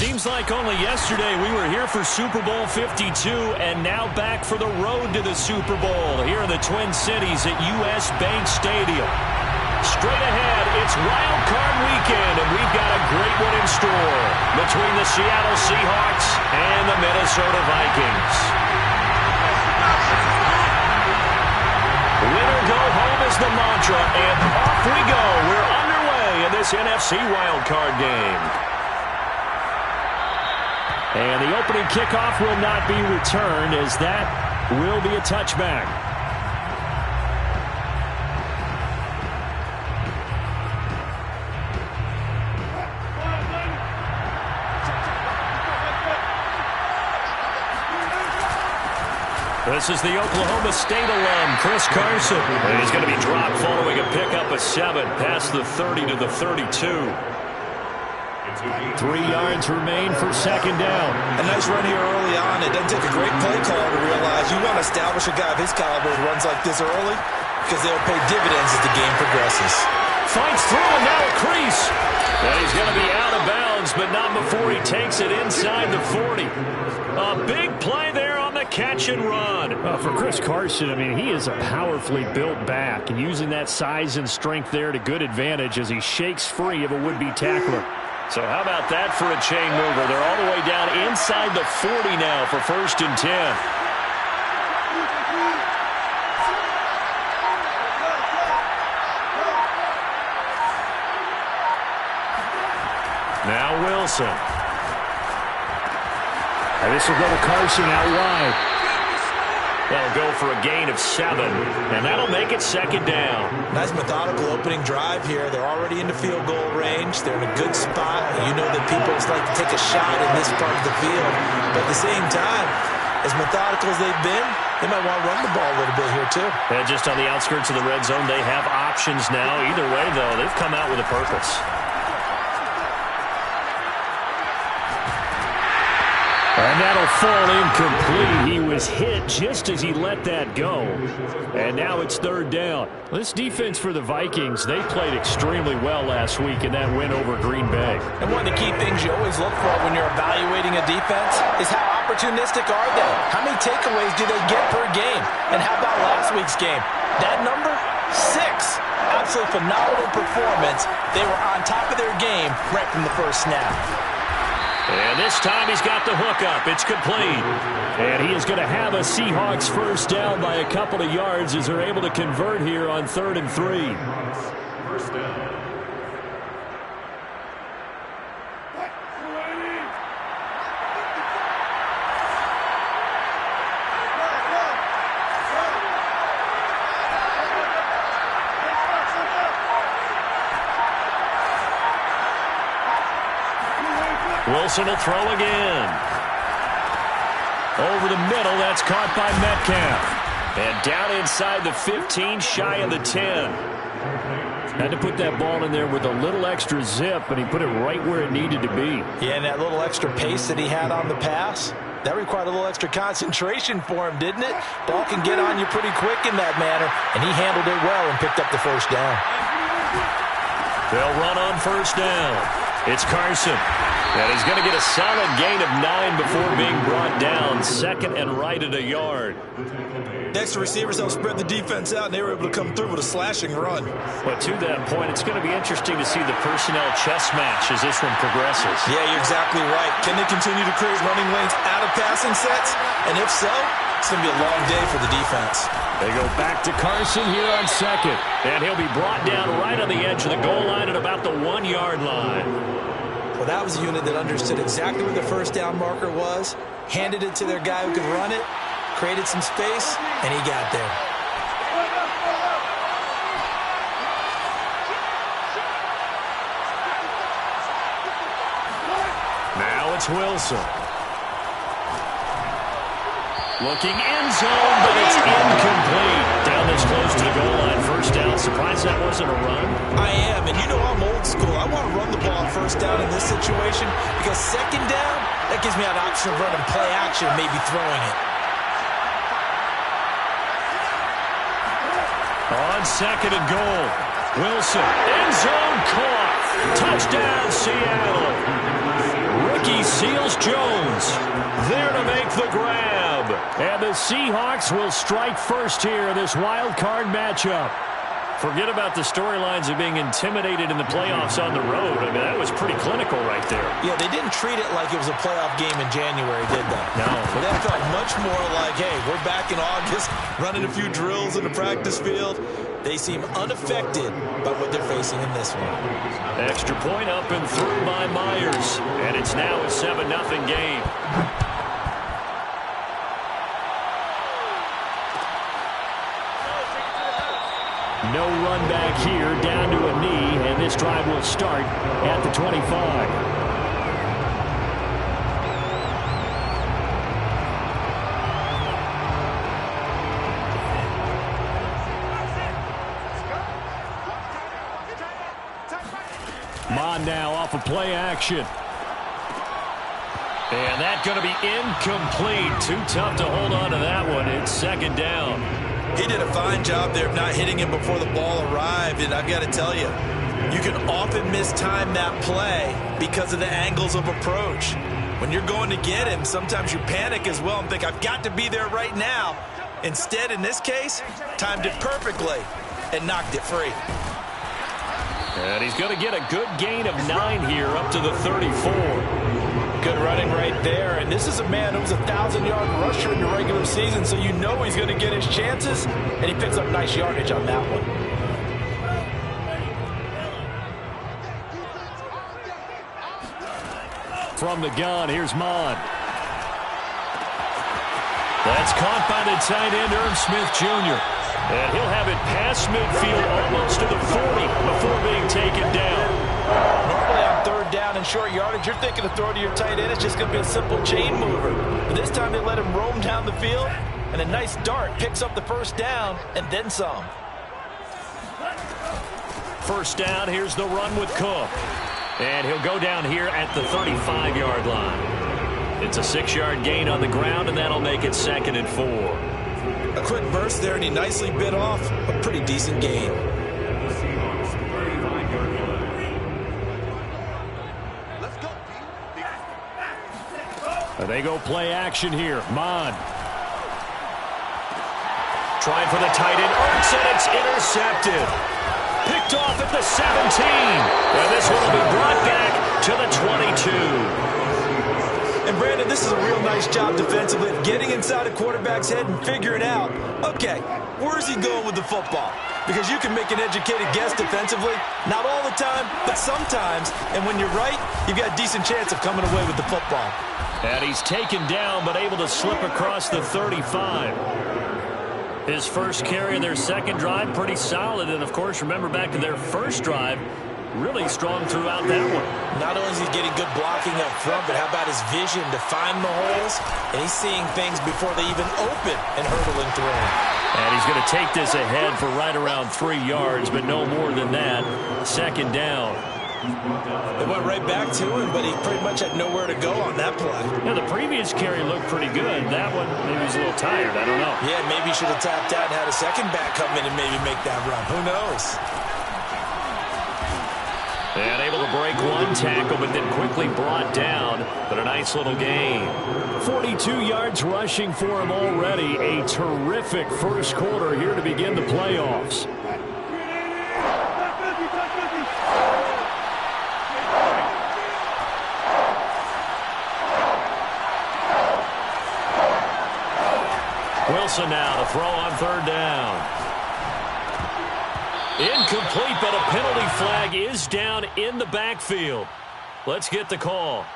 Seems like only yesterday we were here for Super Bowl 52 and now back for the road to the Super Bowl here in the Twin Cities at US Bank Stadium. Straight ahead, it's Wildcard weekend, and we've got a great one in store between the Seattle Seahawks and the Minnesota Vikings. Winner go home is the mantra, and off we go. We're underway in this NFC Wildcard game. And the opening kickoff will not be returned, as that will be a touchback. This is the Oklahoma State alum, Chris Carson. And he's going to be dropped following a pickup of 7 past the 30 to the 32. 3 yards remain for second down. A nice run here early on. It doesn't take a great play caller to realize you want to establish a guy of his caliber who runs like this early, because they'll pay dividends as the game progresses. Fights through, and now a crease. And he's going to be out of bounds, but not before he takes it inside the 40. A big play there on the catch and run. For Chris Carson, I mean, he is a powerfully built back, and using that size and strength there to good advantage as he shakes free of a would-be tackler. So how about that for a chain mover? They're all the way down inside the 40 now for 1st and 10. Now Wilson. And this will go to Carson out wide. They'll go for a gain of 7, and that'll make it second down. Nice methodical opening drive here. They're already in the field goal range. They're in a good spot. You know that people just like to take a shot in this part of the field. But at the same time, as methodical as they've been, they might want to run the ball a little bit here too. And just on the outskirts of the red zone, they have options now. Either way, though, they've come out with a purpose. And that'll fall incomplete. He was hit just as he let that go. And now it's 3rd down. This defense for the Vikings, they played extremely well last week in that win over Green Bay. And one of the key things you always look for when you're evaluating a defense is how opportunistic are they? How many takeaways do they get per game? And how about last week's game? That number? 6. Absolutely phenomenal performance. They were on top of their game right from the first snap. And this time he's got the hook up. It's complete. And he is going to have a Seahawks first down by a couple of yards as they're able to convert here on 3rd and 3. First down. Wilson will throw again. Over the middle, that's caught by Metcalf. And down inside the 15, shy of the 10. Had to put that ball in there with a little extra zip, and he put it right where it needed to be. Yeah, and that little extra pace that he had on the pass, that required a little extra concentration for him, didn't it? Ball can get on you pretty quick in that manner, and he handled it well and picked up the first down. They'll run on first down. It's Carson. And he's going to get a solid gain of 9 before being brought down. 2nd and right at a yard. Next, the receivers helped spread the defense out, and they were able to come through with a slashing run. But to that point, it's going to be interesting to see the personnel chess match as this one progresses. Yeah, you're exactly right. Can they continue to create running lanes out of passing sets? And if so, it's going to be a long day for the defense. They go back to Carson here on 2nd. And he'll be brought down right on the edge of the goal line at about the 1-yard line. Well, that was a unit that understood exactly where the first down marker was, handed it to their guy who could run it, created some space, and he got there. Now it's Wilson. Looking end zone, but it's incomplete. Down this close to the goal line. First down. Surprised that wasn't a run? I am, and you know I'm old school. I want to run the ball on first down in this situation because second down, that gives me an option of running play action and maybe throwing it. On 2nd and goal. Wilson. End zone caught. Touchdown, Seattle. Gesicki seals Jones. There to make the grab. And the Seahawks will strike first here in this wild card matchup. Forget about the storylines of being intimidated in the playoffs on the road. I mean, that was pretty clinical right there. Yeah, they didn't treat it like it was a playoff game in January, did they? No. That felt much more like, hey, we're back in August, running a few drills in the practice field. They seem unaffected by what they're facing in this one. Extra point up and through by Myers. And it's now a 7-0 game. No run back here, down to a knee, and this drive will start at the 25. Mon now off of play action. And that's going to be incomplete. Too tough to hold on to that one. It's second down. He did a fine job there of not hitting him before the ball arrived, and I've got to tell you, you can often mistime that play because of the angles of approach. When you're going to get him, sometimes you panic as well and think, I've got to be there right now. Instead, in this case, timed it perfectly and knocked it free. And he's going to get a good gain of 9 here up to the 34. Good running right there, and this is a man who was a 1,000-yard rusher in the regular season, so you know he's going to get his chances, and he picks up nice yardage on that one. From the gun, here's Mon. That's caught by the tight end, Irv Smith Jr. And he'll have it past midfield almost to the 40 before being taken down. Normally on third down and short yardage, you're thinking to throw to your tight end. It's just going to be a simple chain mover. But this time they let him roam down the field, and a nice dart picks up the first down and then some. First down, here's the run with Cook. And he'll go down here at the 35-yard line. It's a 6-yard gain on the ground, and that'll make it 2nd and 4. A quick burst there, and he nicely bit off a pretty decent gain. They go play action here. Mon. Trying for the tight end. Ertz, and it's intercepted. Picked off at the 17. And this one will be brought back to the 22. And Brandon, this is a real nice job defensively of getting inside a quarterback's head and figuring out, okay, where's he going with the football? Because you can make an educated guess defensively, not all the time, but sometimes. And when you're right, you've got a decent chance of coming away with the football. And he's taken down, but able to slip across the 35. His first carry of their second drive, pretty solid. And, of course, remember back to their first drive, really strong throughout that one. Not only is he getting good blocking up front, but how about his vision to find the holes? And he's seeing things before they even open and hurdling through them. And he's going to take this ahead for right around 3 yards, but no more than that. Second down. It went right back to him, but he pretty much had nowhere to go on that play. Yeah, the previous carry looked pretty good. That one, maybe he's a little tired. I don't know. Yeah, maybe he should have tapped out and had a second back come in and maybe make that run. Who knows? And able to break one tackle, but then quickly brought down. But a nice little gain. 42 yards rushing for him already. A terrific first quarter here to begin the playoffs. Wilson now to throw on third down. Incomplete, but a penalty flag is down in the backfield. Let's get the call.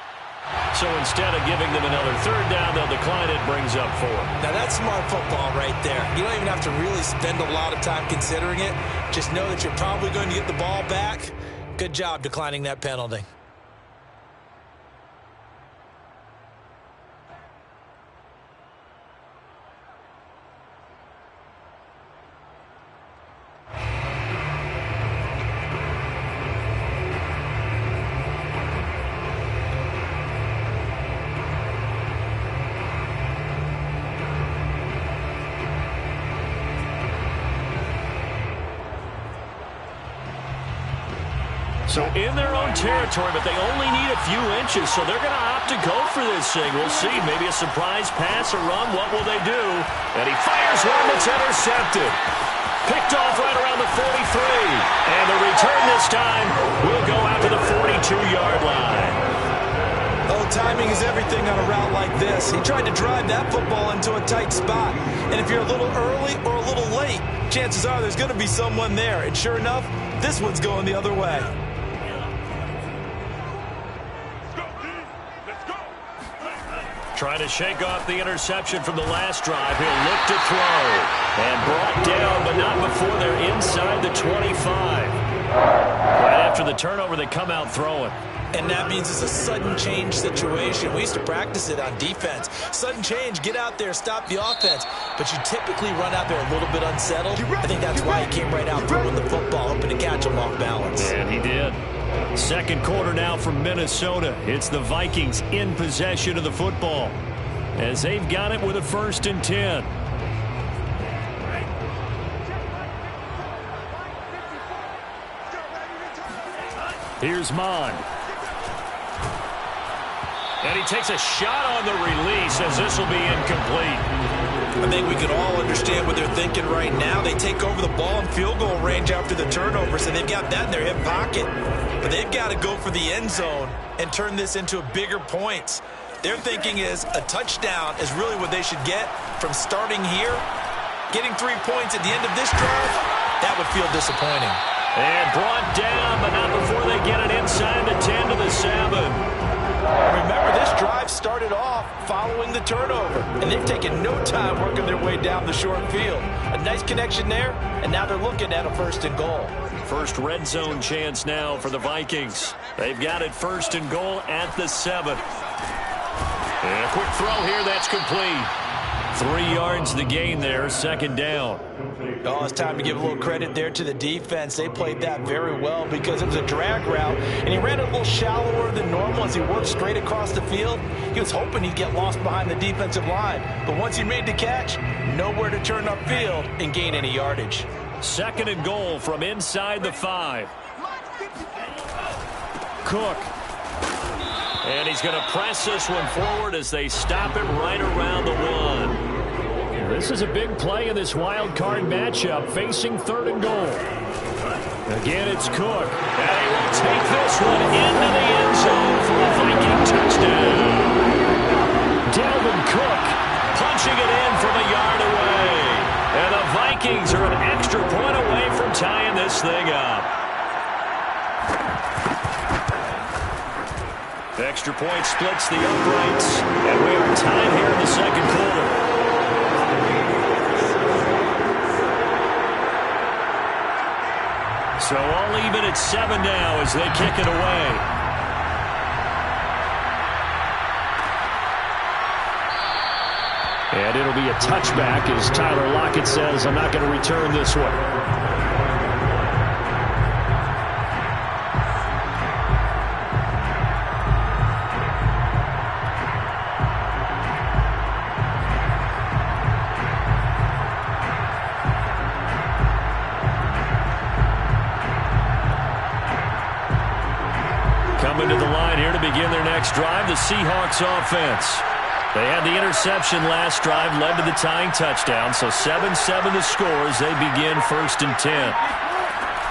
So instead of giving them another third down, they'll decline it, brings up 4. Now that's smart football right there. You don't even have to really spend a lot of time considering it. Just know that you're probably going to get the ball back. Good job declining that penalty. So in their own territory, but they only need a few inches, so they're going to opt to go for this thing. We'll see. Maybe a surprise pass or run. What will they do? And he fires one that's intercepted. Picked off right around the 43. And the return this time will go out to the 42-yard line. Oh, timing is everything on a route like this. He tried to drive that football into a tight spot. And if you're a little early or a little late, chances are there's going to be someone there. And sure enough, this one's going the other way. Trying to shake off the interception from the last drive. He'll look to throw. And brought down, but not before they're inside the 25. Right after the turnover, they come out throwing. And that means it's a sudden change situation. We used to practice it on defense. Sudden change, get out there, stop the offense. But you typically run out there a little bit unsettled. I think that's why he came right out throwing the football, hoping to catch him off balance. And he did. Second quarter now from Minnesota. It's the Vikings in possession of the football as they've got it with a 1st and 10. Here's Mond. And he takes a shot on the release as this will be incomplete. I think we can all understand what they're thinking right now. They take over the ball in field goal range after the turnover, so they've got that in their hip pocket. But they've got to go for the end zone and turn this into bigger points. Their thinking is a touchdown is really what they should get from starting here. Getting 3 points at the end of this drive, that would feel disappointing. And brought down, but not before they get it inside the 10 to the 7. Remember, this drive started off following the turnover, and they've taken no time working their way down the short field. A nice connection there, and now they're looking at a 1st and goal. First red zone chance now for the Vikings. They've got it 1st and goal at the 7. And a quick throw here, that's complete. 3 yards the gain there, 2nd down. Oh, it's time to give a little credit there to the defense. They played that very well because it was a drag route, and he ran it a little shallower than normal as he worked straight across the field. He was hoping he'd get lost behind the defensive line, but once he made the catch, nowhere to turn upfield and gain any yardage. 2nd and goal from inside the 5. Cook. And he's going to press this one forward as they stop him right around the 1. This is a big play in this wild card matchup, facing 3rd and goal. Again, it's Cook. And he will take this one into the end zone for a Viking touchdown. Dalvin Cook punching it in from a yard away. And the Vikings are an extra point away from tying this thing up. Extra point splits the uprights, and we are tied here in the 2nd quarter. So all even at 7 now as they kick it away. And it'll be a touchback as Tyler Lockett says, I'm not going to return this one. Coming to the line here to begin their next drive, the Seahawks offense. They had the interception last drive, led to the tying touchdown, so 7-7 the score as they begin 1st and 10.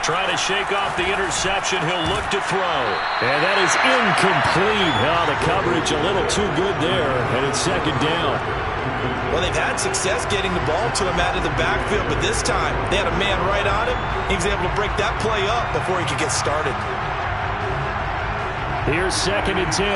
Trying to shake off the interception, he'll look to throw. And that is incomplete. Oh, the coverage a little too good there, and it's 2nd down. Well, they've had success getting the ball to him out of the backfield, but this time they had a man right on him. He was able to break that play up before he could get started. Here's 2nd and 10.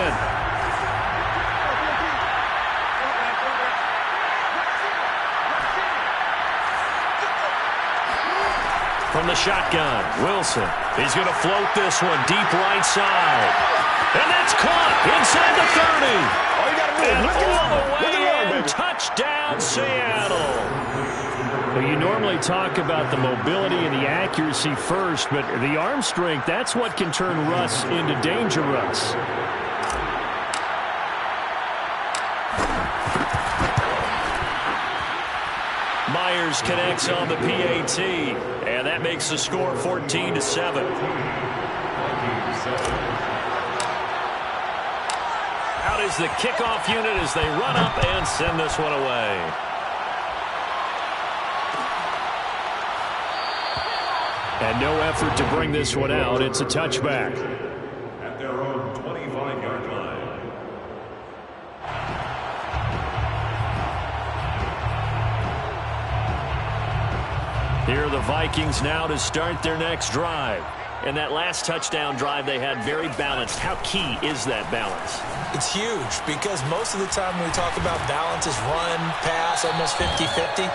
From the shotgun, Wilson. He's going to float this one deep right side. And that's caught inside the 30. Oh, you got to move. And Look all at the way in. baby. Touchdown, Seattle. Well, you normally talk about the mobility and the accuracy first, but the arm strength, that's what can turn Russ into danger Russ. Myers connects on the PAT, and that makes the score 14-7. Out is the kickoff unit as they run up and send this one away. And no effort to bring this one out. It's a touchback. At their own 25-yard line. Here are the Vikings now to start their next drive. And that last touchdown drive they had very balanced. How key is that balance? It's huge because most of the time when we talk about balance is run, pass, almost 50-50.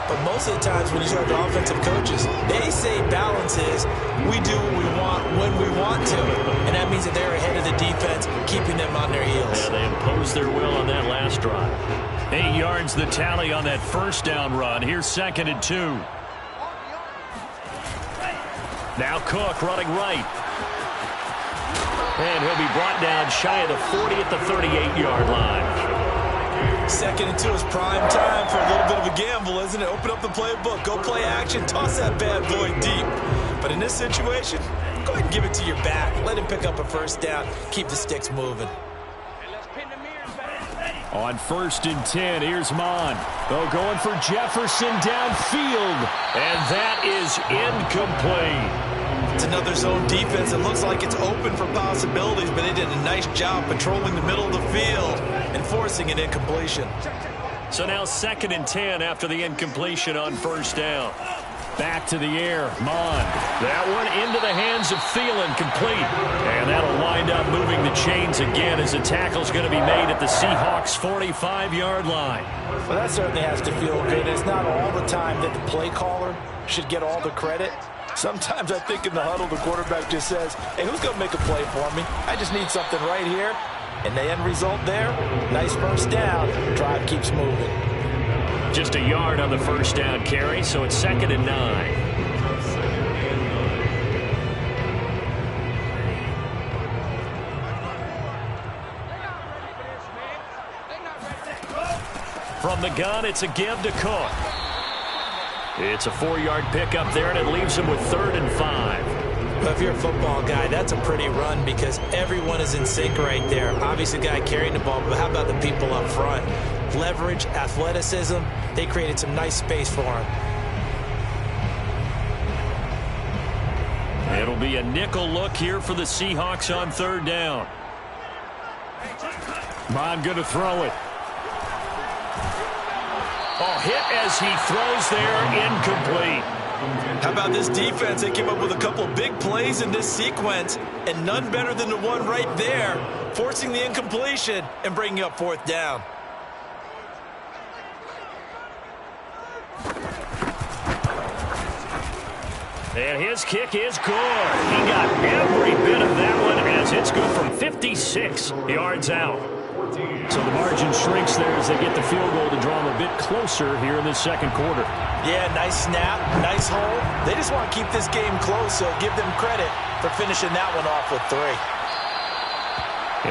But most of the times when you talk to offensive coaches, they say balance is we do what we want when we want to. And that means that they're ahead of the defense, keeping them on their heels. Yeah, they imposed their will on that last drive. 8 yards the tally on that first down run. Here's 2nd and 2. Now Cook running right. And he'll be brought down shy of the 40 at the 38-yard line. 2nd and 2 is prime time for a little bit of a gamble, isn't it? Open up the playbook, go play action, toss that bad boy deep. But in this situation, go ahead and give it to your back. Let him pick up a first down. Keep the sticks moving. On 1st and 10, here's Mon. Oh, going for Jefferson downfield. And that is incomplete. It's another zone defense. It looks like it's open for possibilities, but they did a nice job patrolling the middle of the field and forcing an incompletion. So now 2nd and 10 after the incompletion on 1st down. Back to the air, Mon. That one into the hands of Thielen, complete. And that'll wind up moving the chains again as the tackle's going to be made at the Seahawks' 45-yard line. Well, that certainly has to feel good. It's not all the time that the play caller should get all the credit. Sometimes I think in the huddle, the quarterback just says, hey, who's going to make a play for me? I just need something right here. And the end result there, nice first down. Drive keeps moving. Just a yard on the first down carry, so it's 2nd and 9. From the gun, it's a give to Cook. It's a 4-yard pickup there, and it leaves him with 3rd and 5. Well, if you're a football guy, that's a pretty run because everyone is in sync right there. Obviously, the guy carrying the ball, but how about the people up front? Leverage, athleticism, they created some nice space for him. It'll be a nickel look here for the Seahawks on 3rd down. Mon going to throw it. Oh, hit as he throws there, incomplete. How about this defense? They came up with a couple of big plays in this sequence, and none better than the one right there, forcing the incompletion and bringing up 4th down. And his kick is good. He got every bit of that one as it's good from 56 yards out. So the margin shrinks there as they get the field goal to draw them a bit closer here in the 2nd quarter. Yeah, nice snap, nice hold. They just want to keep this game close, so give them credit for finishing that one off with 3.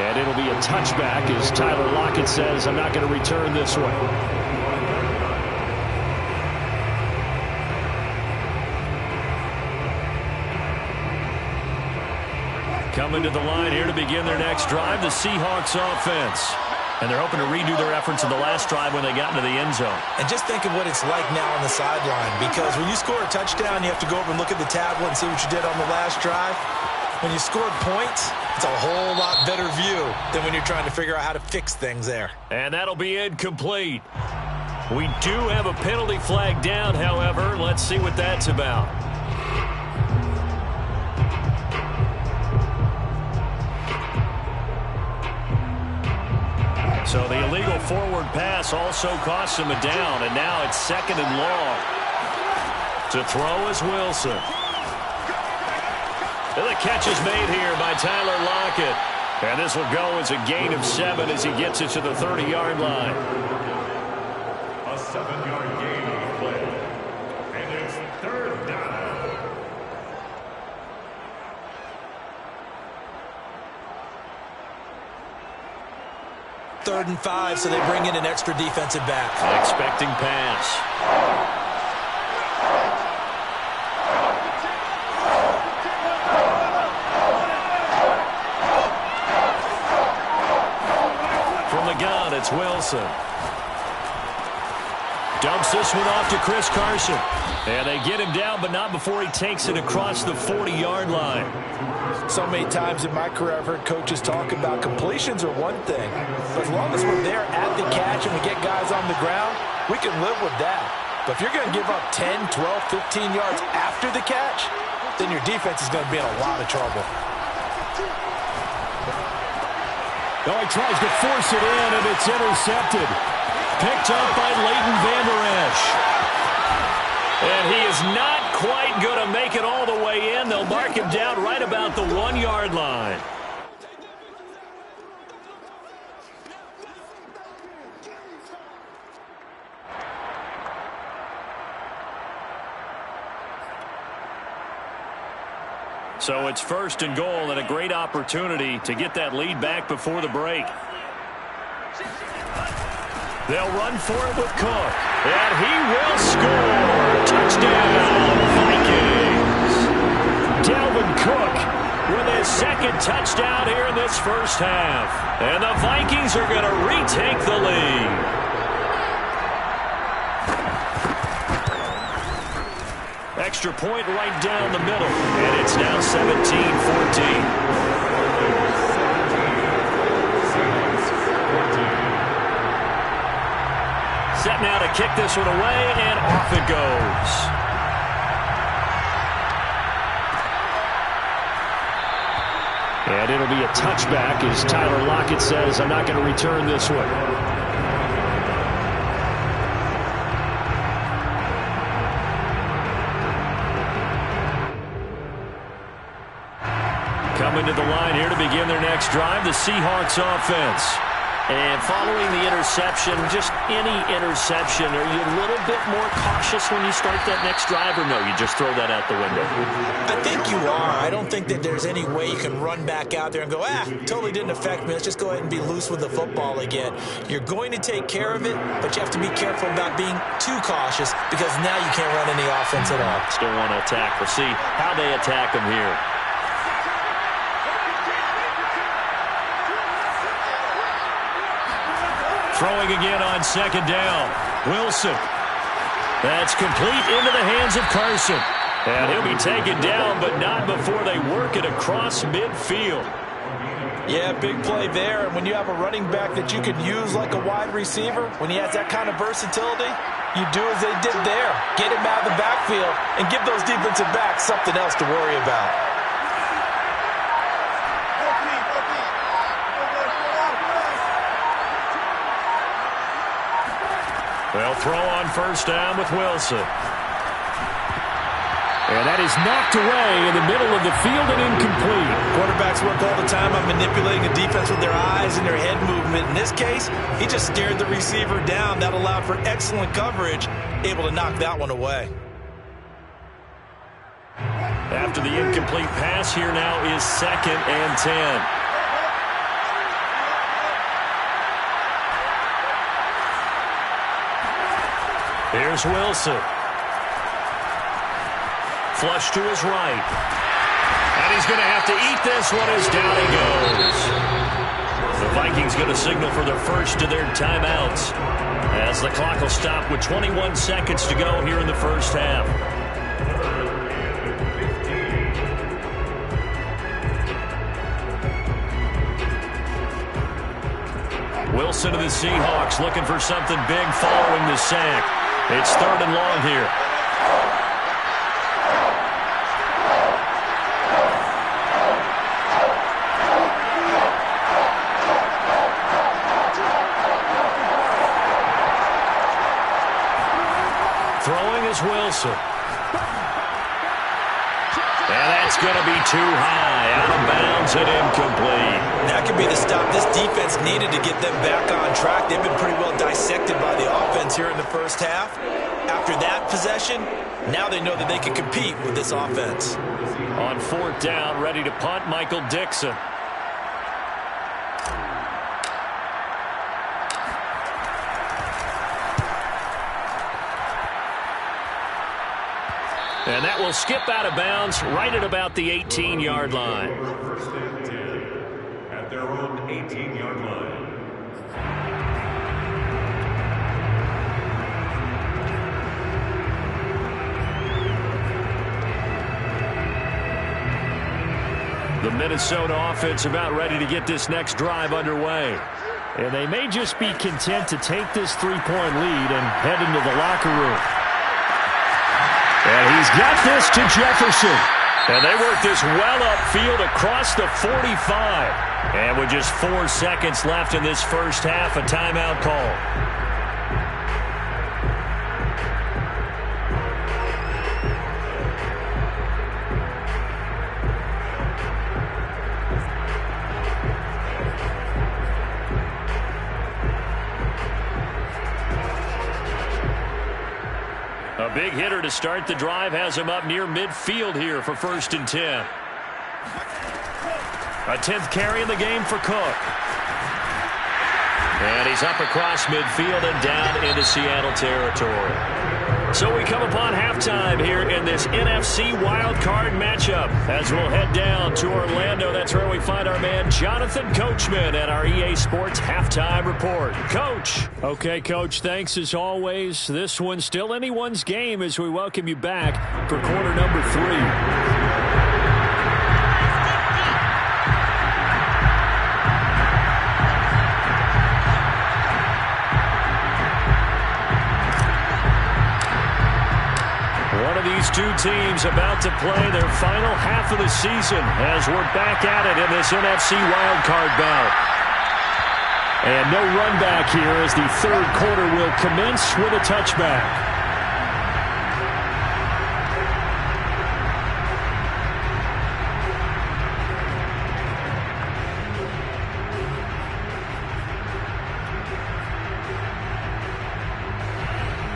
And it'll be a touchback as Tyler Lockett says, I'm not going to return this one. Coming to the line here to begin their next drive, the Seahawks offense. And they're hoping to redo their efforts in the last drive when they got into the end zone. And just think of what it's like now on the sideline, because when you score a touchdown, you have to go over and look at the tablet and see what you did on the last drive. When you scored points, it's a whole lot better view than when you're trying to figure out how to fix things there. And that'll be incomplete. We do have a penalty flag down, however. Let's see what that's about. So the illegal forward pass also costs him a down, and now it's 2nd and long. To throw is Wilson. And the catch is made here by Tyler Lockett. And this will go as a gain of 7 as he gets it to the 30-yard line. A 7-yard gain on the play. And it's 3rd down. 3rd and 5, so they bring in an extra defensive back. Expecting pass. It's Wilson. Dumps this one off to Chris Carson. And they get him down, but not before he takes it across the 40-yard line. So many times in my career I've heard coaches talk about completions are one thing. But as long as we're there at the catch and we get guys on the ground, we can live with that. But if you're going to give up 10, 12, 15 yards after the catch, then your defense is going to be in a lot of trouble. Oh, he tries to force it in, and it's intercepted. Picked up by Leighton Vander Esch. And he is not quite going to make it all the way in. They'll mark him down right about the 1-yard line. So it's 1st and goal, and a great opportunity to get that lead back before the break. They'll run for it with Cook. And he will score. Touchdown, Vikings. Dalvin Cook with his 2nd touchdown here in this first half. And the Vikings are going to retake the lead. Extra point right down the middle. And it's now 17-14. Set now to kick this one away, and off it goes. And it'll be a touchback as Tyler Lockett says, I'm not going to return this one. Coming to the line here to begin their next drive, the Seahawks offense. And following the interception, just any interception, are you a little bit more cautious when you start that next drive, or no, you just throw that out the window? I think you are. I don't think that there's any way you can run back out there and go, totally didn't affect me. Let's just go ahead and be loose with the football again. You're going to take care of it, but you have to be careful about being too cautious because now you can't run any offense at all. Still want to attack. We'll see how they attack them here. Throwing again on 2nd down. Wilson. That's complete into the hands of Carson. And he'll be taken down, but not before they work it across midfield. Yeah, big play there. And when you have a running back that you can use like a wide receiver, when he has that kind of versatility, you do as they did there. Get him out of the backfield and give those defensive backs something else to worry about. They'll throw on 1st down with Wilson. And that is knocked away in the middle of the field and incomplete. Quarterbacks work all the time on manipulating a defense with their eyes and their head movement. In this case, he just stared the receiver down. That allowed for excellent coverage, able to knock that one away. After the incomplete pass, here now is 2nd and 10. Here's Wilson. Flush to his right. And he's going to have to eat this one as down he goes. The Vikings going to signal for the first of their timeouts as the clock will stop with 21 seconds to go here in the first half. Wilson to the Seahawks looking for something big following the sack. It's 3rd and long here. Throwing is Wilson. And that's going to be too high. Out of bounds and incomplete. That could be the stop this defense needed to get them back on track. They've been pretty well dissected by the offense here in the first half. After that possession, now they know that they can compete with this offense. On 4th down, ready to punt, Michael Dixon. And that will skip out of bounds right at about the 18-yard line. 1st and 10 at their own 18-yard line. The Minnesota offense about ready to get this next drive underway. And they may just be content to take this 3-point lead and head into the locker room. And he's got this to Jefferson. And they work this well upfield across the 45. And with just 4 seconds left in this first half, a timeout call. A big hitter to start the drive has him up near midfield here for 1st and 10. A 10th carry in the game for Cook. And he's up across midfield and down into Seattle territory. So we come upon halftime here in this NFC Wildcard matchup as we'll head down to Orlando. That's where we find our man Jonathan Coachman at our EA Sports Halftime Report. Coach. Okay, Coach, thanks as always. This one's still anyone's game as we welcome you back for quarter number 3. These two teams about to play their final half of the season as we're back at it in this NFC wildcard bout. And no run back here as the third quarter will commence with a touchback.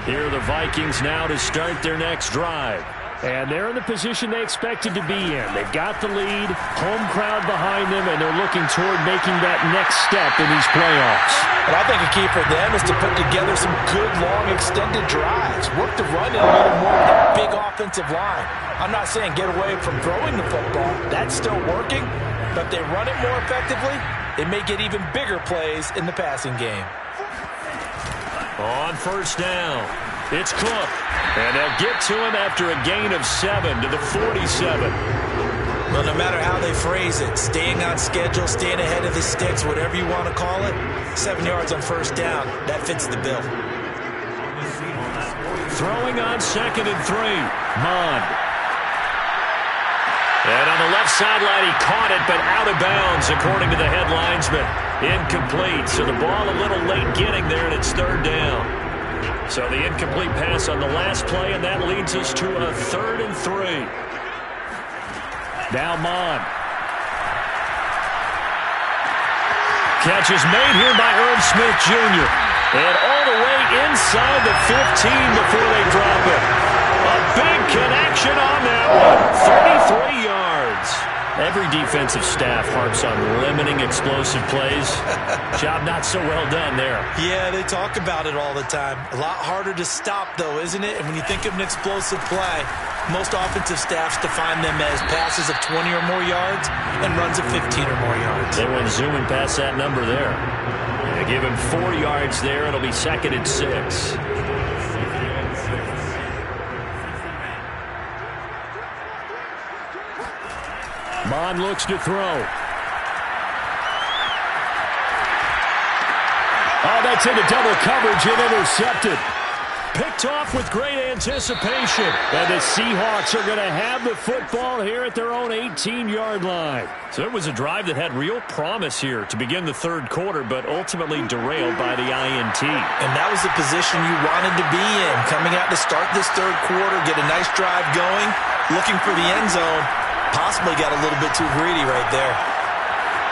Here are the Vikings now to start their next drive. And they're in the position they expected to be in. They've got the lead, home crowd behind them, and they're looking toward making that next step in these playoffs. But I think a key for them is to put together some good, long, extended drives. Work the run in a little more with a big offensive line. I'm not saying get away from throwing the football. That's still working. But if they run it more effectively, it may get even bigger plays in the passing game. On 1st down, it's Cook. And they'll get to him after a gain of 7 to the 47. Well, no matter how they phrase it, staying on schedule, staying ahead of the sticks, whatever you want to call it, 7 yards on 1st down, that fits the bill. Throwing on 2nd and 3, Mond. And on the left sideline, he caught it, but out of bounds, according to the head linesman. Incomplete, so the ball a little late getting there, and it's 3rd down. So the incomplete pass on the last play, and that leads us to a 3rd and 3. Now Mond. Catch is made here by Irv Smith Jr. And all the way inside the 15 before they drop it. A big connection on that one. 33 yards. Every defensive staff harps on limiting explosive plays. Job not so well done there. Yeah, they talk about it all the time. A lot harder to stop, though, isn't it? And when you think of an explosive play, most offensive staffs define them as passes of 20 or more yards and runs of 15 or more yards. They went zooming past that number there. They give him 4 yards there. It'll be 2nd and 6. Mond looks to throw. Oh, that's into double coverage and intercepted. Picked off with great anticipation. And the Seahawks are going to have the football here at their own 18-yard line. So it was a drive that had real promise here to begin the 3rd quarter, but ultimately derailed by the INT. And that was the position you wanted to be in. Coming out to start this 3rd quarter, get a nice drive going, looking for the end zone. Possibly got a little bit too greedy right there.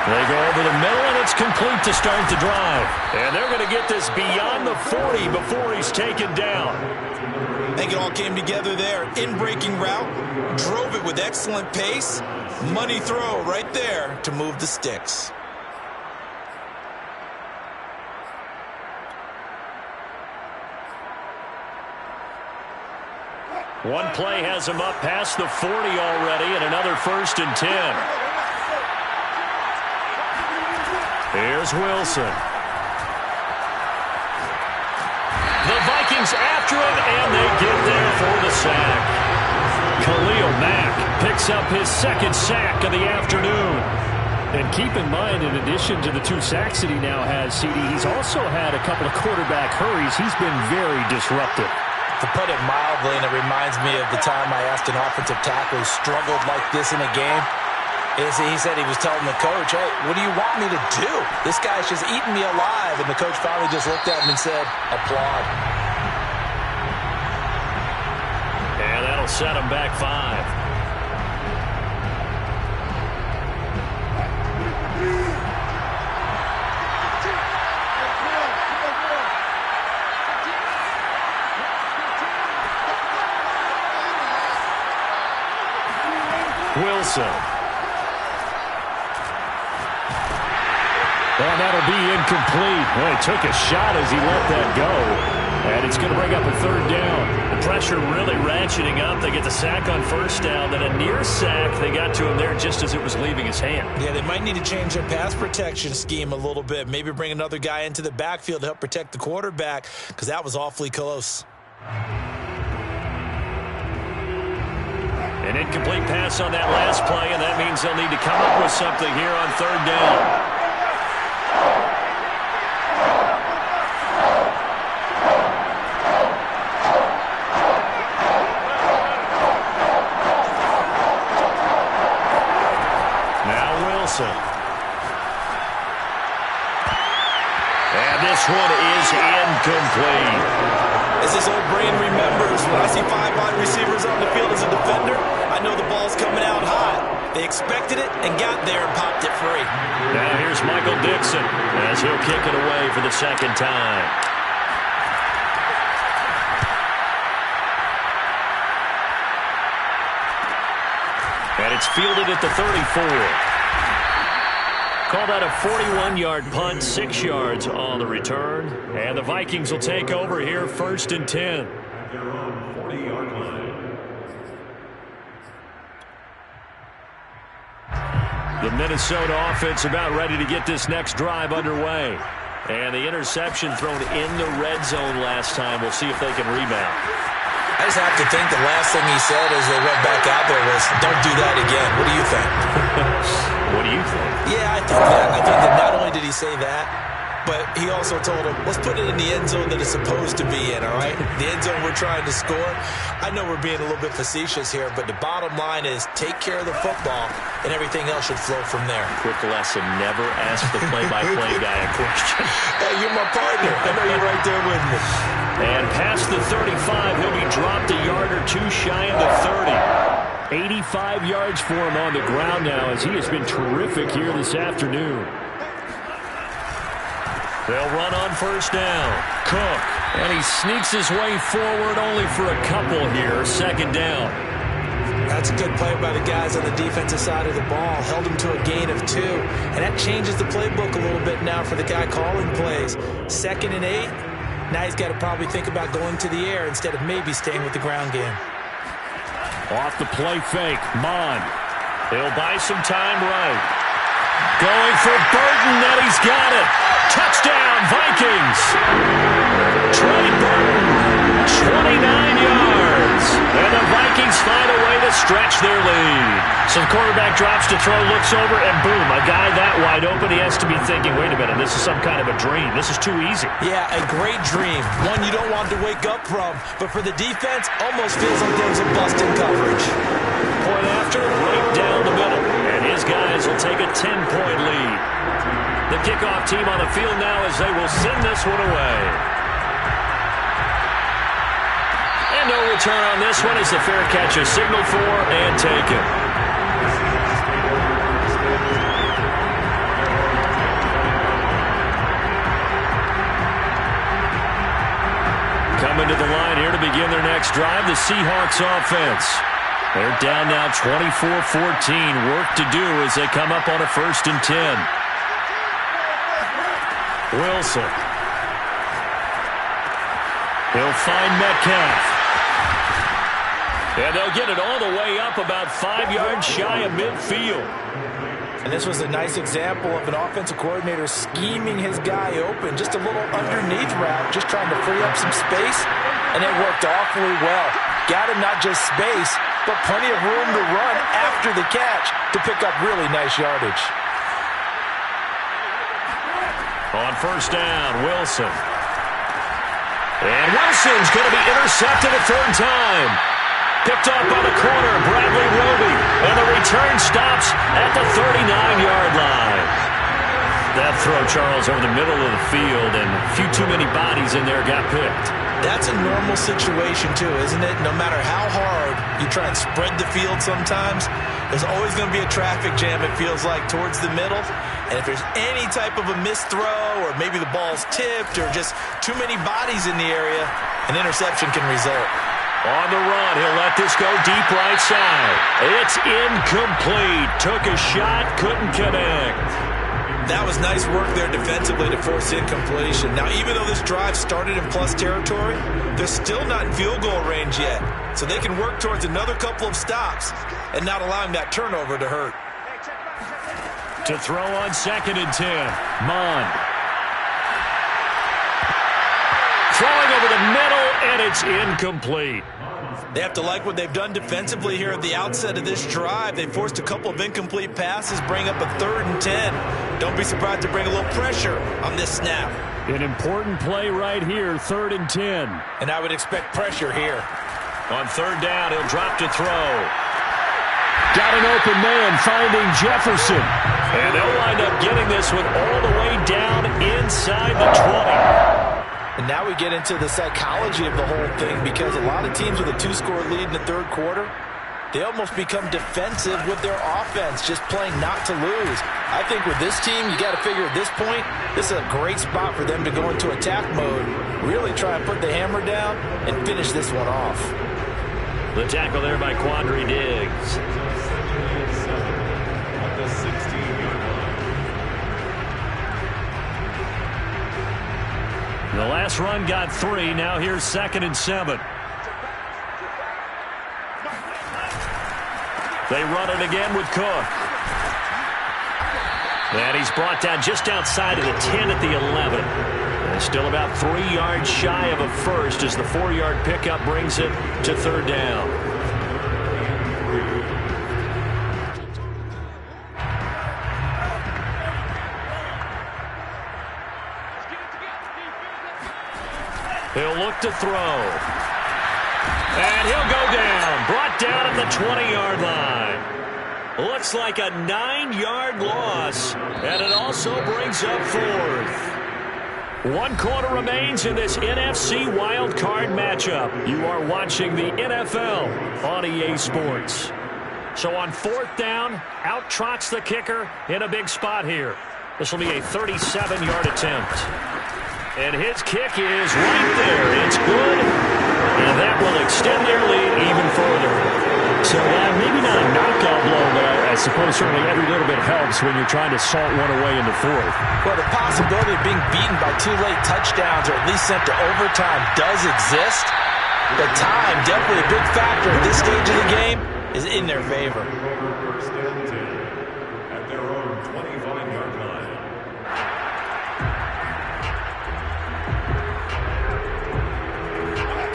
They go over the middle, and it's complete to start the drive. And they're going to get this beyond the 40 before he's taken down. I think it all came together there. In-breaking route, drove it with excellent pace. Money throw right there to move the sticks. One play has him up past the 40 already, and another 1st and 10. Here's Wilson. The Vikings after him, and they get there for the sack. Khalil Mack picks up his second sack of the afternoon. And keep in mind, in addition to the 2 sacks that he now has, CD, he's also had a couple of quarterback hurries. He's been very disruptive. To put it mildly, and it reminds me of the time I asked an offensive tackle who struggled like this in a game, he said he was telling the coach, hey, what do you want me to do? This guy's just eating me alive. And the coach finally just looked at him and said, applaud. And that'll set him back 5. Wilson. And that'll be incomplete. Well, he took a shot as he let that go. And it's going to bring up a 3rd down. The pressure really ratcheting up. They get the sack on 1st down. Then a near sack. They got to him there just as it was leaving his hand. Yeah, they might need to change their pass protection scheme a little bit. Maybe bring another guy into the backfield to help protect the quarterback, because that was awfully close. An incomplete pass on that last play, and that means they'll need to come up with something here on 3rd down. Now Wilson. And this one is incomplete. As this old brain remembers, when I see 5 wide receivers on the field as a defender, I know the ball's coming out hot. They expected it and got there and popped it free. Now here's Michael Dixon as he'll kick it away for the 2nd time. And it's fielded at the 34. Call that a 41-yard punt, 6 yards on the return. And the Vikings will take over here, 1st and 10. At their own 40-yard line. The Minnesota offense about ready to get this next drive underway. And the interception thrown in the red zone last time. We'll see if they can rebound. I just have to think the last thing he said as they went back out there was, don't do that again. What do you think? What do you think? Yeah, I think that. I think that not only did he say that, but he also told him, let's put it in the end zone that it's supposed to be in, all right? The end zone we're trying to score. I know we're being a little bit facetious here, but the bottom line is take care of the football, and everything else should flow from there. Quick lesson, never ask the play-by-play guy a question. Hey, you're my partner. I know you're right there with me. And past the 35, he'll be dropped a yard or 2 shy of the 30. 85 yards for him on the ground now as he has been terrific here this afternoon. They'll run on 1st down. Cook. And he sneaks his way forward only for a couple here. 2nd down. That's a good play by the guys on the defensive side of the ball. Held him to a gain of 2. And that changes the playbook a little bit now for the guy calling plays. 2nd and 8. Now he's got to probably think about going to the air instead of maybe staying with the ground game. Off the play fake. Mond. He'll buy some time right. Going for Burton, and he's got it. Touchdown, Vikings. Trey Burton, 29 yards. And the Vikings find a way to stretch their lead. So the quarterback drops to throw, looks over, and boom, a guy that wide open. He has to be thinking, wait a minute, this is some kind of a dream. This is too easy. Yeah, a great dream. One you don't want to wake up from. But for the defense, almost feels like there was a bust in coverage. Point after, right down the middle. And his guys will take a 10-point lead. The kickoff team on the field now as they will send this one away. And no return on this one as the fair catch is signaled for and taken. Coming to the line here to begin their next drive, the Seahawks offense. They're down now 24-14. Work to do as they come up on a 1st and 10. Wilson. He'll find Metcalf. And they'll get it all the way up about 5 yards shy of midfield. And this was a nice example of an offensive coordinator scheming his guy open. Just a little underneath route, just trying to free up some space. And it worked awfully well. Got him not just space, but plenty of room to run after the catch to pick up really nice yardage. On first down, Wilson. And Wilson's going to be intercepted a third time. Picked off by the corner, Bradley Roby. And the return stops at the 39-yard line. That throw, Charles, over the middle of the field, and a few too many bodies in there got picked. That's a normal situation, too, isn't it? No matter how hard you try and spread the field sometimes, there's always going to be a traffic jam, it feels like, towards the middle. And if there's any type of a missed throw, or maybe the ball's tipped, or just too many bodies in the area, an interception can result. On the run, he'll let this go deep right side. It's incomplete. Took a shot, couldn't connect. That was nice work there defensively to force incompletion. Now, even though this drive started in plus territory, they're still not in field goal range yet. So they can work towards another couple of stops and not allowing that turnover to hurt. To throw on 2nd and 10, Mond. Throwing over the middle, and it's incomplete. They have to like what they've done defensively here at the outset of this drive. They forced a couple of incomplete passes, bring up a 3rd and 10. Don't be surprised to bring a little pressure on this snap. An important play right here, 3rd and 10. And I would expect pressure here. On 3rd down, he'll drop to throw. Got an open man finding Jefferson. And they'll wind up getting this one all the way down inside the 20. And now we get into the psychology of the whole thing, because a lot of teams with a 2-score lead in the 3rd quarter, they almost become defensive with their offense, just playing not to lose. I think with this team, you got to figure at this point, this is a great spot for them to go into attack mode, really try and put the hammer down and finish this one off. The tackle there by Quandre Diggs. At the 16-yard line. The last run got 3. Now here's 2nd and 7. They run it again with Cook. And he's brought down just outside of the 10 at the 11. And still about 3 yards shy of a first as the 4-yard pickup brings it to 3rd down. He'll look to throw. And he'll go down. Brought down at the 20-yard line. Looks like a 9-yard loss. And it also brings up 4th. 1 quarter remains in this NFC Wildcard matchup. You are watching the NFL on EA Sports. So on 4th down, out trots the kicker in a big spot here. This will be a 37-yard attempt. And his kick is right there. It's good. And that will extend their lead even further. So, maybe not a knockout blow, but I suppose certainly every little bit helps when you're trying to salt one away in the 4th. Well, the possibility of being beaten by 2 late touchdowns or at least sent to overtime does exist. But time, definitely a big factor at this stage of the game, is in their favor. First and 10 at their own 25-yard line.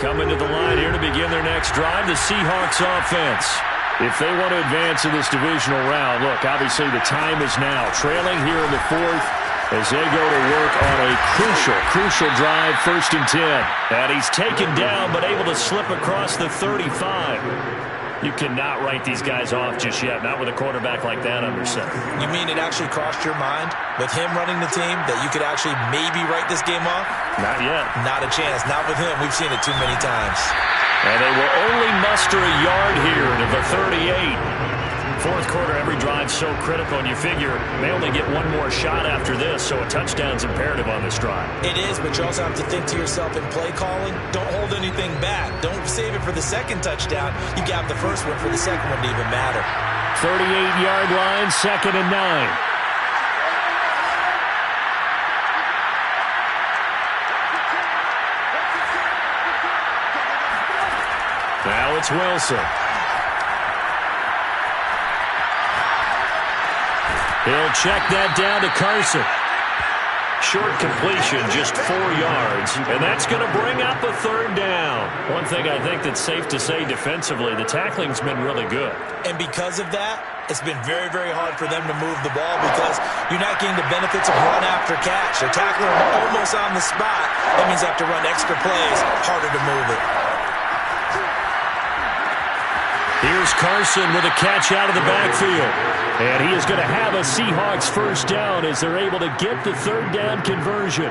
Coming to the line here to begin their next drive, the Seahawks offense. If they want to advance in this divisional round, look, obviously the time is now. Trailing here in the 4th as they go to work on a crucial drive, 1st and 10. And he's taken down but able to slip across the 35. You cannot write these guys off just yet, not with a quarterback like that under center. You mean it actually crossed your mind with him running the team that you could actually maybe write this game off? Not yet. Not a chance. Not with him. We've seen it too many times. And they will only muster a yard here to the 38. 4th quarter, every drive so critical, and you figure they only get 1 more shot after this, so a touchdown's imperative on this drive. It is, but you also have to think to yourself in play calling, don't hold anything back. Don't save it for the 2nd touchdown. You got the 1st one for the 2nd one to even matter. 38-yard line, 2nd and 9. Now it's Wilson. He'll check that down to Carson. Short completion, just 4 yards, and that's going to bring up a third down. One thing I think that's safe to say defensively, the tackling's been really good. And because of that, it's been very, very hard for them to move the ball because you're not getting the benefits of run after catch. They're tackling them almost on the spot. That means they have to run extra plays, harder to move it. Here's Carson with a catch out of the backfield. And he is going to have a Seahawks first down as they're able to get the third down conversion.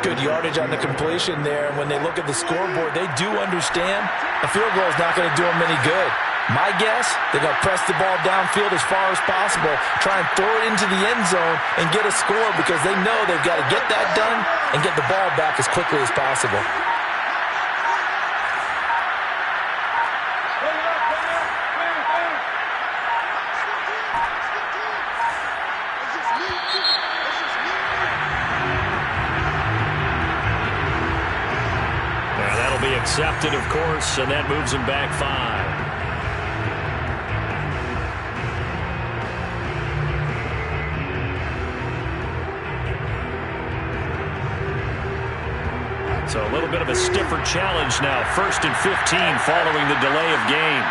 Good yardage on the completion there. And when they look at the scoreboard, they do understand a field goal is not going to do them any good. My guess, they're going to press the ball downfield as far as possible, try and throw it into the end zone and get a score because they know they've got to get that done and get the ball back as quickly as possible. Accepted, of course, and that moves him back 5. So a little bit of a stiffer challenge now. 1st and 15 following the delay of game.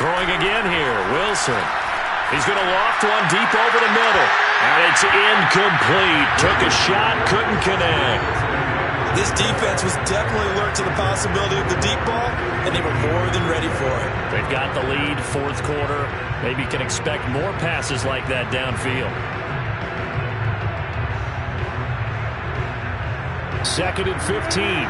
Throwing again here, Wilson. He's going to loft one deep over the middle. And it's incomplete. Took a shot, couldn't connect. This defense was definitely alert to the possibility of the deep ball, and they were more than ready for it. They've got the lead, 4th quarter. Maybe can expect more passes like that downfield. 2nd and 15.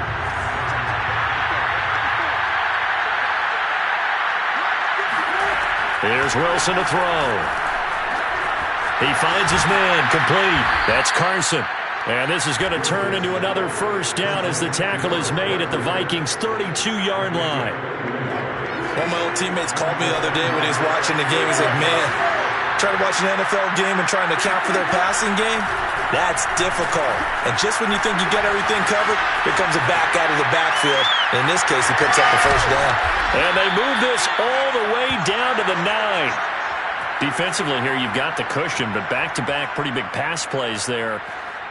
Here's Wilson to throw. He finds his man, complete. That's Carson. And this is going to turn into another first down as the tackle is made at the Vikings' 32-yard line. One of my old teammates called me the other day when he was watching the game. He's like, man, trying to watch an NFL game and trying to account for their passing game, that's difficult. And just when you think you got everything covered, here comes a back out of the backfield. In this case, he picks up the first down. And they move this all the way down to the 9. Defensively here, you've got the cushion, but back-to-back pretty big pass plays there.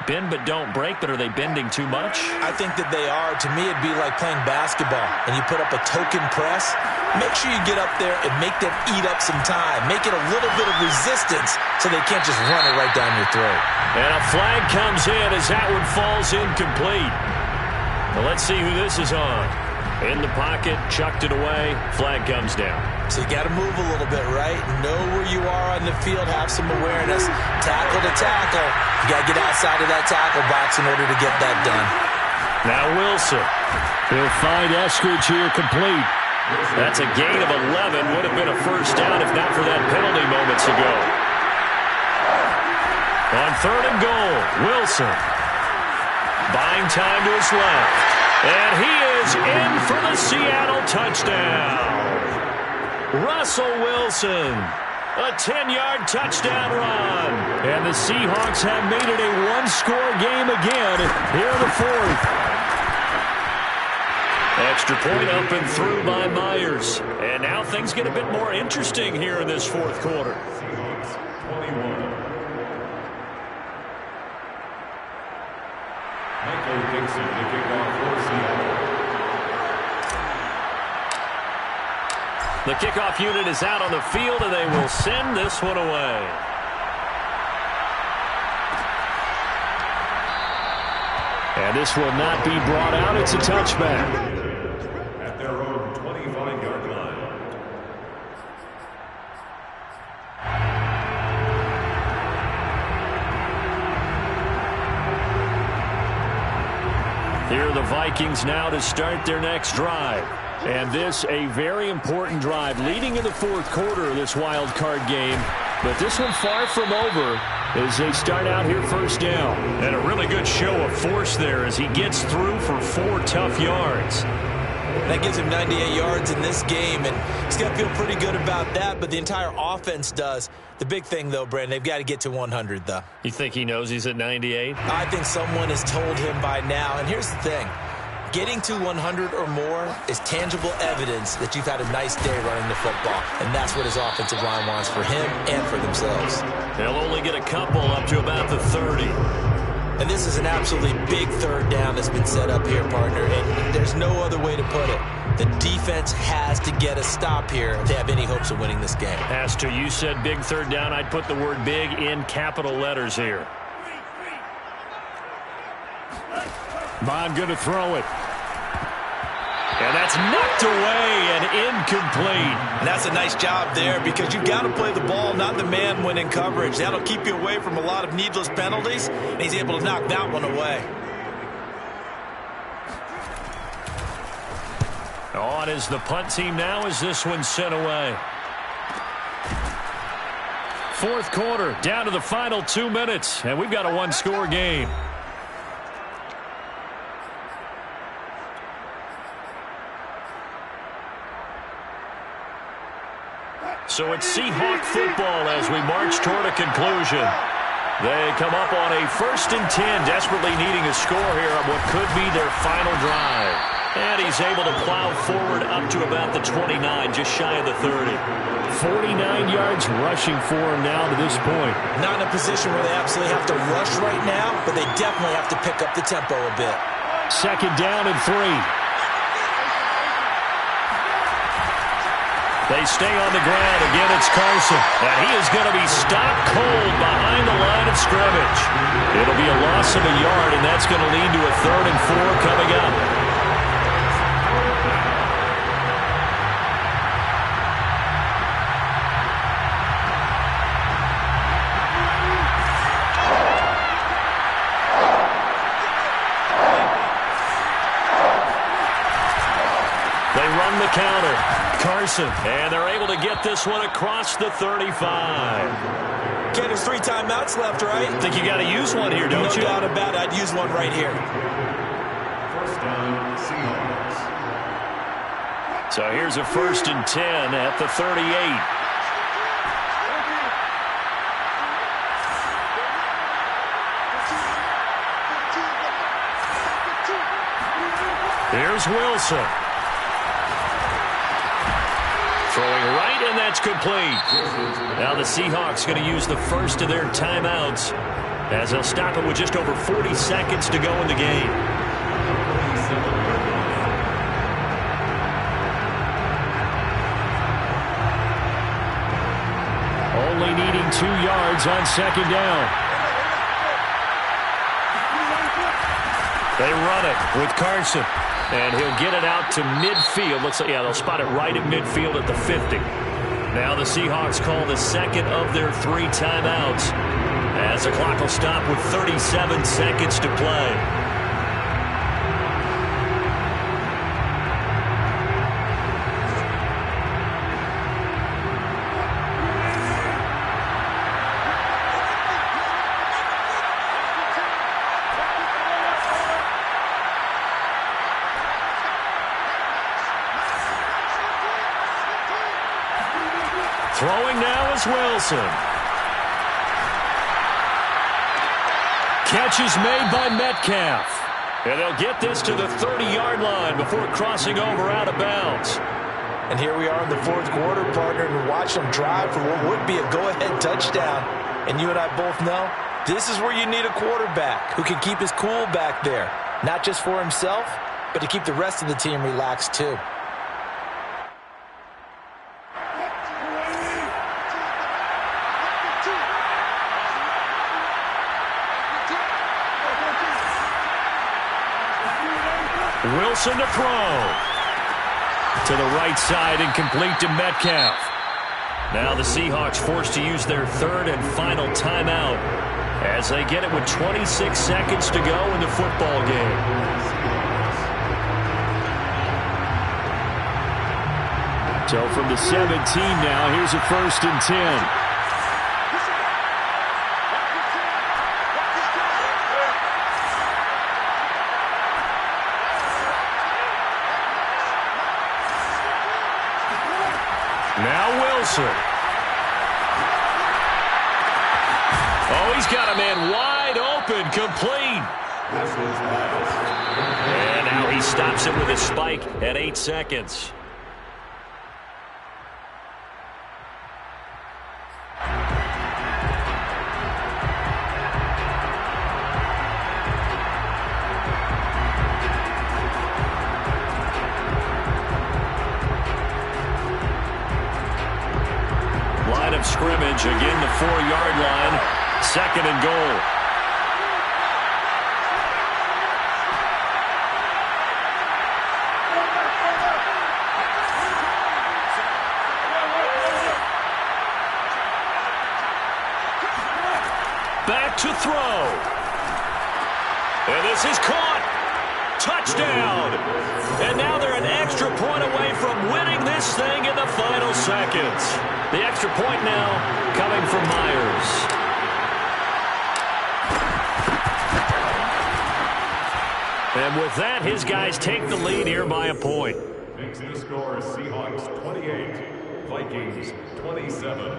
Bend but don't break, but are they bending too much? I think that they are. To me, it'd be like playing basketball, and you put up a token press. Make sure you get up there and make them eat up some time. Make it a little bit of resistance so they can't just run it right down your throat. And a flag comes in as that one falls incomplete. Well, let's see who this is on. In the pocket, chucked it away, flag comes down. So you got to move a little bit, right? Know where you are on the field, have some awareness. Tackle to tackle. You got to get outside of that tackle box in order to get that done. Now Wilson. He'll find Eskridge here complete. That's a gain of 11. Would have been a first down if not for that penalty moments ago. On 3rd and goal, Wilson. Buying time to his left. And he is in for the Seattle touchdown. Russell Wilson, a 10-yard touchdown run. And the Seahawks have made it a one-score game again here in the 4th. Extra point up and through by Myers. And now things get a bit more interesting here in this 4th quarter. Seahawks 21. Michael Dixon to kick off for Seattle. The kickoff unit is out on the field, and they will send this one away. And this will not be brought out. It's a touchback. At their own 25-yard line. Here are the Vikings now to start their next drive. And this a very important drive leading in the 4th quarter of this wild card game. But this one far from over as they start out here first down. And a really good show of force there as he gets through for 4 tough yards. That gives him 98 yards in this game, and he's got to feel pretty good about that, but the entire offense does. The big thing, though, Brandon, they've got to get to 100, though. You think he knows he's at 98? I think someone has told him by now. And here's the thing. Getting to 100 or more is tangible evidence that you've had a nice day running the football. And that's what his offensive line wants for him and for themselves. They'll only get a couple up to about the 30. And this is an absolutely big third down that's been set up here, partner. And there's no other way to put it. The defense has to get a stop here to have any hopes of winning this game. As to you said big third down, I'd put the word big in capital letters here. Bond going to throw it. And that's knocked away and incomplete. And that's a nice job there because you've got to play the ball, not the man when in coverage. That'll keep you away from a lot of needless penalties, and he's able to knock that one away. On is the punt team now as this one's sent away. Fourth quarter, down to the final 2 minutes, and we've got a one-score game. So it's Seahawk football as we march toward a conclusion. They come up on a 1st and 10, desperately needing a score here on what could be their final drive. And he's able to plow forward up to about the 29, just shy of the 30. 49 yards rushing for him now to this point. Not in a position where they absolutely have to rush right now, but they definitely have to pick up the tempo a bit. 2nd down and 3. They stay on the ground. Again, it's Carson. And he is going to be stopped cold behind the line of scrimmage. It'll be a loss of a yard, and that's going to lead to a 3rd and 4 coming up. They run the counter. Carson, and they're able to get this one across the 35. Ken, there's 3 timeouts left, right? I think you got to use one here, don't you? No doubt about it. I'd use one right here. First down, Seahawks. So here's a 1st and 10 at the 38. Here's Wilson. Throwing right, and that's complete. Now the Seahawks going to use the first of their timeouts as they'll stop it with just over 40 seconds to go in the game. Only needing 2 yards on 2nd down. They run it with Carson. And he'll get it out to midfield. Looks like, yeah, they'll spot it right at midfield at the 50. Now the Seahawks call the 2nd of their 3 timeouts as the clock will stop with 37 seconds to play. Throwing now is Wilson. Catch is made by Metcalf. And they'll get this to the 30-yard line before crossing over out of bounds. And here we are in the 4th quarter, partner, and watch them drive for what would be a go-ahead touchdown. And you and I both know this is where you need a quarterback who can keep his cool back there. Not just for himself, but to keep the rest of the team relaxed too. Wilson to throw. To the right side and complete to Metcalf. Now the Seahawks forced to use their 3rd and final timeout as they get it with 26 seconds to go in the football game. So from the 17 now, here's a 1st and 10. Now Wilson. He's got a man wide open, complete. And now he stops it with a spike at 8 seconds. Line of scrimmage, again the 4-yard line, 2nd and goal. Back to throw. And this is caught. Touchdown. And now they're an extra point away from winning this thing in the final seconds. The extra point now coming from Myers. And with that, his guys take the lead here by a point. Fixing the score, Seahawks 28, Vikings 27.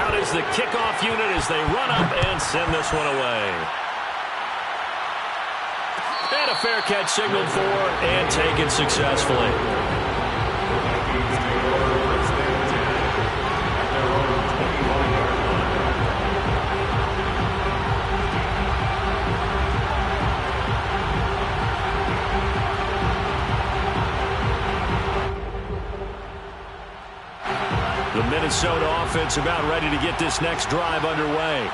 Out is the kickoff unit as they run up and send this one away. And a fair catch signaled for and taken successfully. The Minnesota offense about ready to get this next drive underway.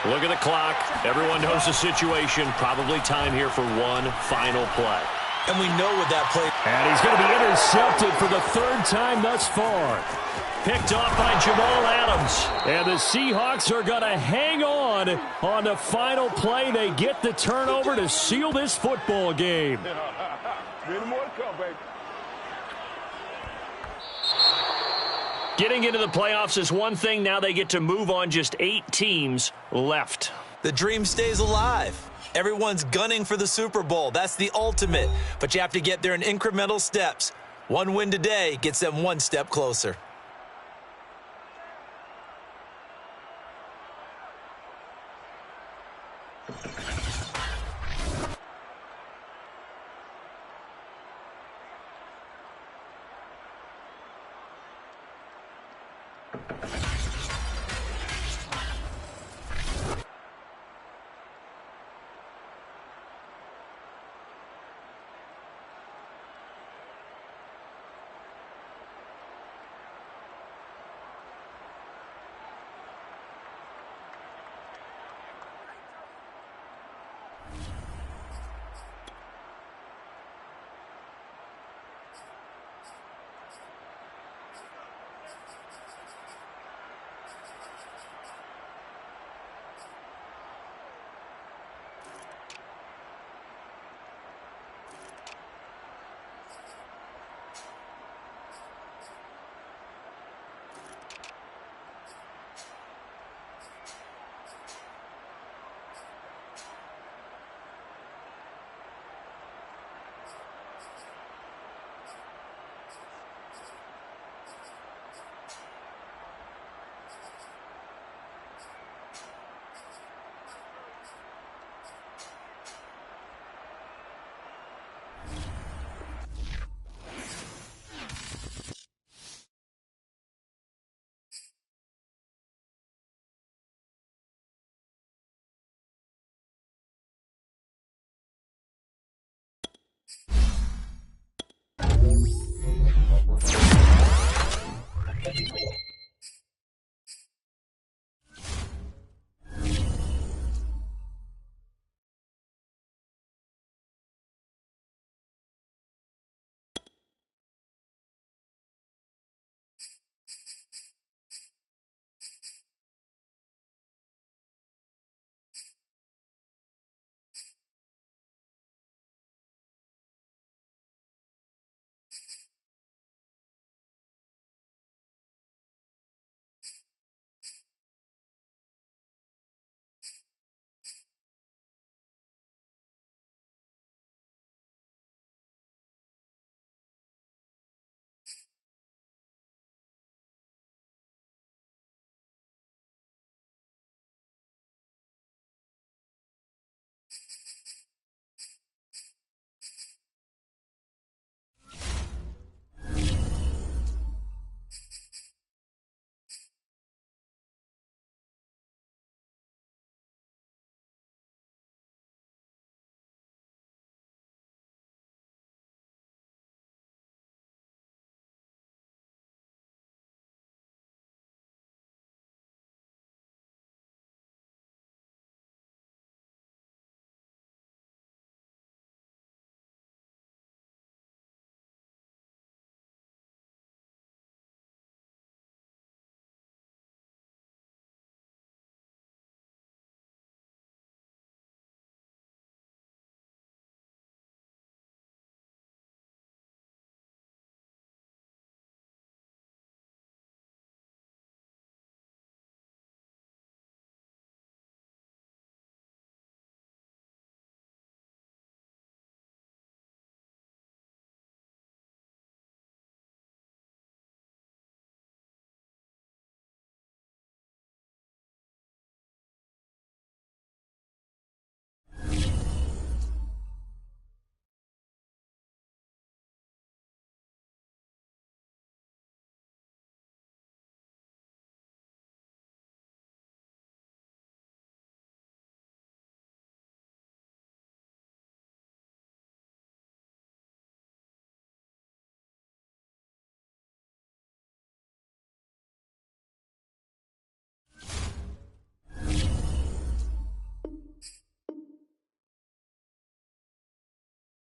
Look at the clock. Everyone knows the situation. Probably time here for one final play. And we know what that play. And he's going to be intercepted for the 3rd time thus far. Picked off by Jamal Adams. And the Seahawks are going to hang on the final play. They get the turnover to seal this football game. Getting into the playoffs is one thing. Now they get to move on. Just 8 teams left. The dream stays alive. Everyone's gunning for the Super Bowl. That's the ultimate. But you have to get there in incremental steps. One win today gets them one step closer.